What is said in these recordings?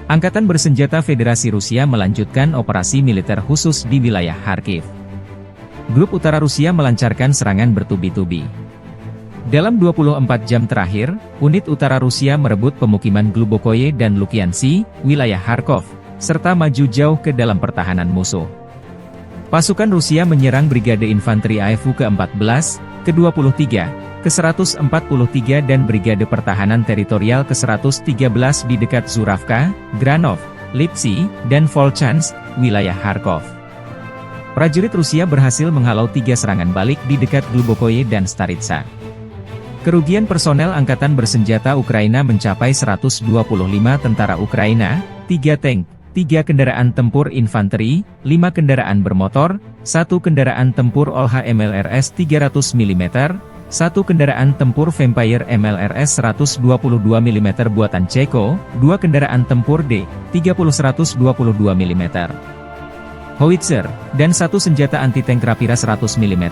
Angkatan Bersenjata Federasi Rusia melanjutkan operasi militer khusus di wilayah Kharkiv. Grup Utara Rusia melancarkan serangan bertubi-tubi. Dalam 24 jam terakhir, unit Utara Rusia merebut pemukiman Glubokoye dan Lukiansi, wilayah Kharkov, serta maju jauh ke dalam pertahanan musuh. Pasukan Rusia menyerang Brigade Infanteri AFU ke-14, ke-23, ke-143 dan Brigade Pertahanan Teritorial ke-113 di dekat Zuravka, Granov, Lipsy, dan Volchansk, wilayah Kharkov. Prajurit Rusia berhasil menghalau 3 serangan balik di dekat Glubokoye dan Staritsa. Kerugian personel Angkatan Bersenjata Ukraina mencapai 125 tentara Ukraina, 3 tank, 3 kendaraan tempur infanteri, 5 kendaraan bermotor, 1 kendaraan tempur OLH MLRS 300 mm, 1 kendaraan tempur Vampire MLRS 122 mm buatan Ceko, 2 kendaraan tempur D-30 122 mm, howitzer, dan 1 senjata anti-tank Rapira 100 mm.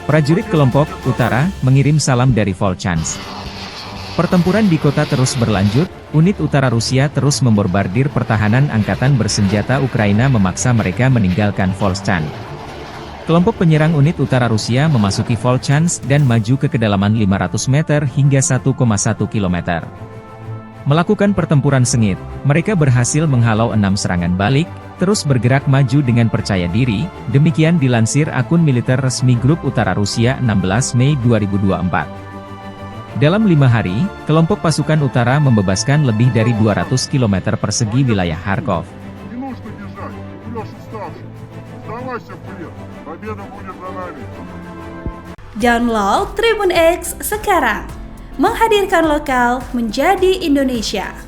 Prajurit kelompok Utara mengirim salam dari Volchansk. Pertempuran di kota terus berlanjut, unit Utara Rusia terus membombardir pertahanan Angkatan Bersenjata Ukraina memaksa mereka meninggalkan Volchansk. Kelompok penyerang unit Utara Rusia memasuki Volchansk dan maju ke kedalaman 500 meter hingga 1,1 km. Melakukan pertempuran sengit, mereka berhasil menghalau 6 serangan balik, terus bergerak maju dengan percaya diri, demikian dilansir akun militer resmi Grup Utara Rusia 16 Mei 2024. Dalam 5 hari, kelompok pasukan utara membebaskan lebih dari 200 km persegi wilayah Kharkov. Download Tribun X sekarang, menghadirkan lokal menjadi Indonesia.